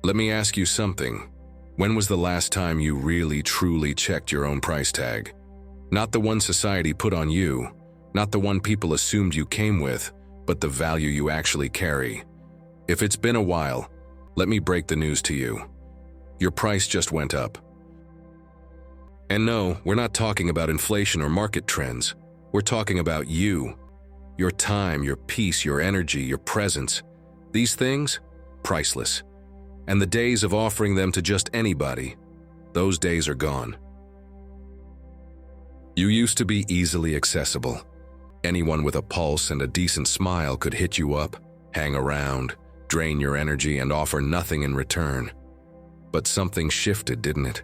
Let me ask you something. When was the last time you really, truly checked your own price tag? Not the one society put on you, not the one people assumed you came with, but the value you actually carry. If it's been a while, let me break the news to you. Your price just went up. And no, we're not talking about inflation or market trends. We're talking about you. Your time, your peace, your energy, your presence. These things, priceless. And the days of offering them to just anybody, those days are gone. You used to be easily accessible. Anyone with a pulse and a decent smile could hit you up, hang around, drain your energy, and offer nothing in return. But something shifted, didn't it?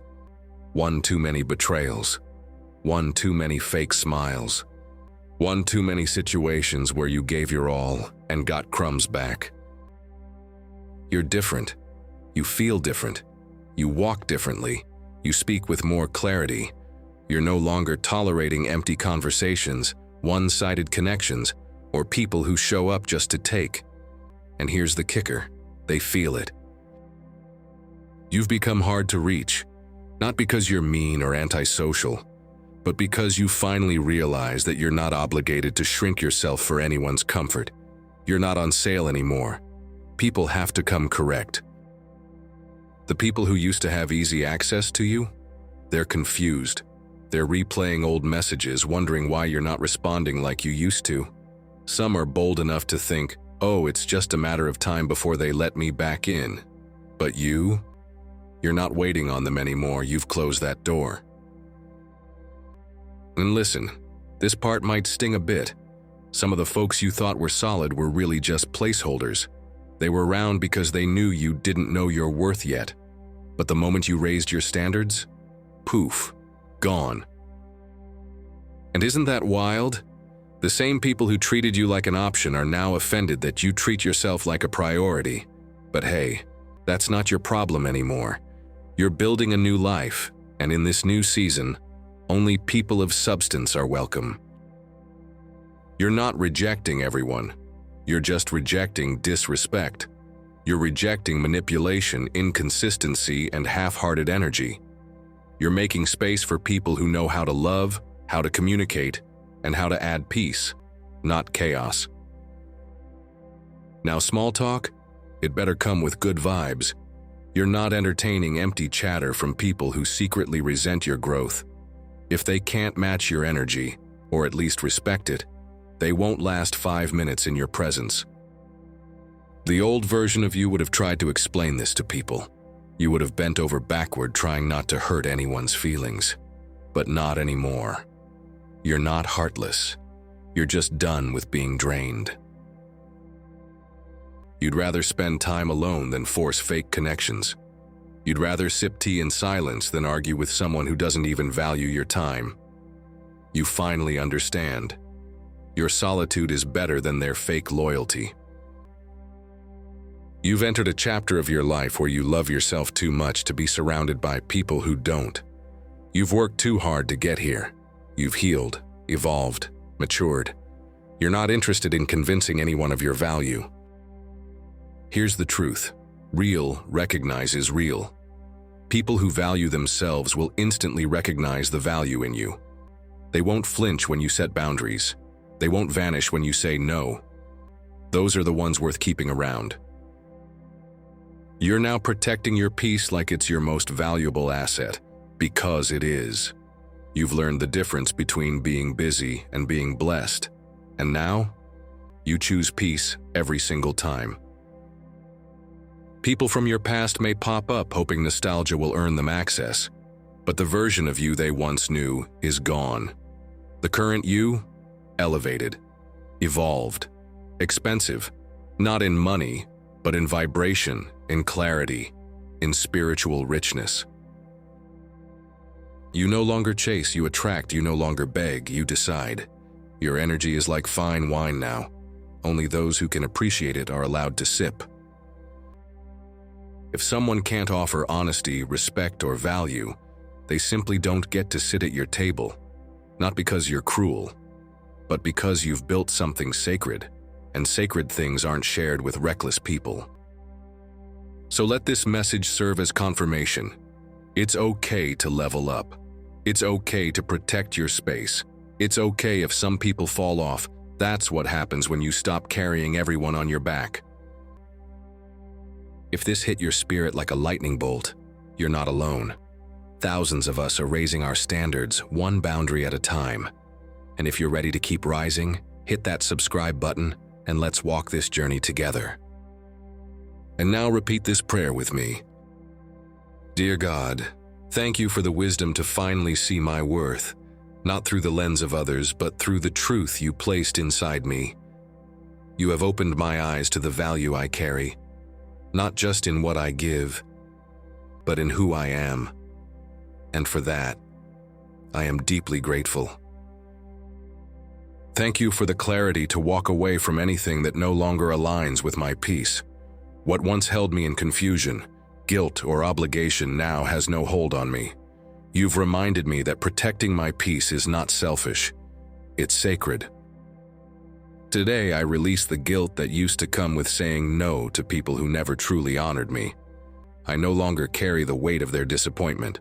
One too many betrayals. One too many fake smiles. One too many situations where you gave your all and got crumbs back. You're different. You feel different. You walk differently. You speak with more clarity. You're no longer tolerating empty conversations, one-sided connections, or people who show up just to take. And here's the kicker. They feel it. You've become hard to reach, not because you're mean or antisocial, but because you finally realize that you're not obligated to shrink yourself for anyone's comfort. You're not on sale anymore. People have to come correct. The people who used to have easy access to you, they're confused. They're replaying old messages, wondering why you're not responding like you used to. Some are bold enough to think, oh, it's just a matter of time before they let me back in. But you're not waiting on them anymore. You've closed that door. And listen, this part might sting a bit. Some of the folks you thought were solid were really just placeholders. They were around because they knew you didn't know your worth yet. But the moment you raised your standards, poof, gone. And isn't that wild? The same people who treated you like an option are now offended that you treat yourself like a priority. But hey, that's not your problem anymore. You're building a new life, and in this new season, only people of substance are welcome. You're not rejecting everyone. You're just rejecting disrespect. You're rejecting manipulation, inconsistency, and half-hearted energy. You're making space for people who know how to love, how to communicate, and how to add peace, not chaos. Now, small talk? It better come with good vibes. You're not entertaining empty chatter from people who secretly resent your growth. If they can't match your energy, or at least respect it, they won't last 5 minutes in your presence. The old version of you would have tried to explain this to people. You would have bent over backward trying not to hurt anyone's feelings. But not anymore. You're not heartless. You're just done with being drained. You'd rather spend time alone than force fake connections. You'd rather sip tea in silence than argue with someone who doesn't even value your time. You finally understand. Your solitude is better than their fake loyalty. You've entered a chapter of your life where you love yourself too much to be surrounded by people who don't. You've worked too hard to get here. You've healed, evolved, matured. You're not interested in convincing anyone of your value. Here's the truth. Real recognizes real. People who value themselves will instantly recognize the value in you. They won't flinch when you set boundaries. They won't vanish when you say no. Those are the ones worth keeping around. You're now protecting your peace like it's your most valuable asset, because it is. You've learned the difference between being busy and being blessed, and now, you choose peace every single time. People from your past may pop up hoping nostalgia will earn them access, but the version of you they once knew is gone. The current you? Elevated, evolved, expensive, not in money, but in vibration, in clarity, in spiritual richness. You no longer chase, you attract, you no longer beg, you decide. Your energy is like fine wine now. Only those who can appreciate it are allowed to sip. If someone can't offer honesty, respect, or value, they simply don't get to sit at your table. Not because you're cruel, but because you've built something sacred, and sacred things aren't shared with reckless people. So let this message serve as confirmation. It's okay to level up. It's okay to protect your space. It's okay if some people fall off. That's what happens when you stop carrying everyone on your back. If this hit your spirit like a lightning bolt, you're not alone. Thousands of us are raising our standards, one boundary at a time. And if you're ready to keep rising, hit that subscribe button and let's walk this journey together. And now repeat this prayer with me. Dear God, thank you for the wisdom to finally see my worth, not through the lens of others, but through the truth you placed inside me. You have opened my eyes to the value I carry, not just in what I give, but in who I am. And for that, I am deeply grateful. Thank you for the clarity to walk away from anything that no longer aligns with my peace. What once held me in confusion, guilt, or obligation now has no hold on me. You've reminded me that protecting my peace is not selfish, it's sacred. Today, I release the guilt that used to come with saying no to people who never truly honored me. I no longer carry the weight of their disappointment.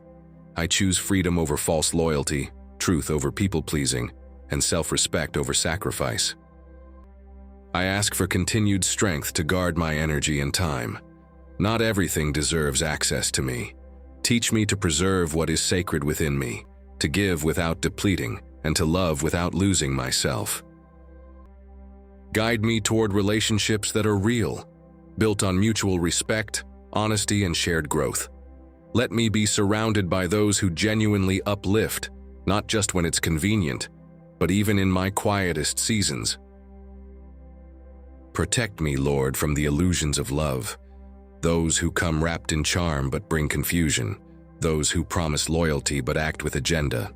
I choose freedom over false loyalty, truth over people-pleasing, and self-respect over sacrifice. I ask for continued strength to guard my energy and time. Not everything deserves access to me. Teach me to preserve what is sacred within me, to give without depleting, and to love without losing myself. Guide me toward relationships that are real, built on mutual respect, honesty, and shared growth. Let me be surrounded by those who genuinely uplift, not just when it's convenient, but even in my quietest seasons. Protect me, Lord, from the illusions of love, those who come wrapped in charm but bring confusion, those who promise loyalty but act with agenda.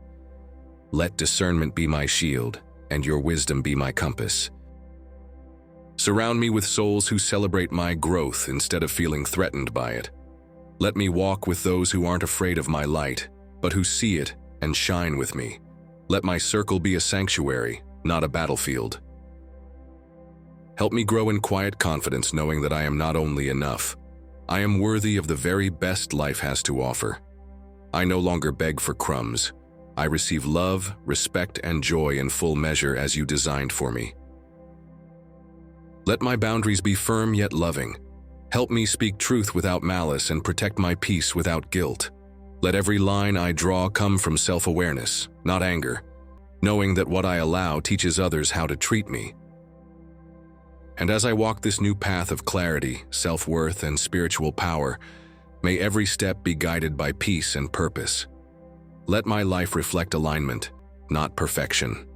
Let discernment be my shield, and your wisdom be my compass. Surround me with souls who celebrate my growth instead of feeling threatened by it. Let me walk with those who aren't afraid of my light, but who see it and shine with me. Let my circle be a sanctuary, not a battlefield. Help me grow in quiet confidence, knowing that I am not only enough, I am worthy of the very best life has to offer. I no longer beg for crumbs. I receive love, respect, and joy in full measure as you designed for me. Let my boundaries be firm yet loving. Help me speak truth without malice and protect my peace without guilt. Let every line I draw come from self-awareness, not anger, knowing that what I allow teaches others how to treat me. And as I walk this new path of clarity, self-worth, and spiritual power, may every step be guided by peace and purpose. Let my life reflect alignment, not perfection.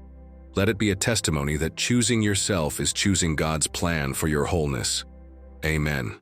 Let it be a testimony that choosing yourself is choosing God's plan for your wholeness. Amen.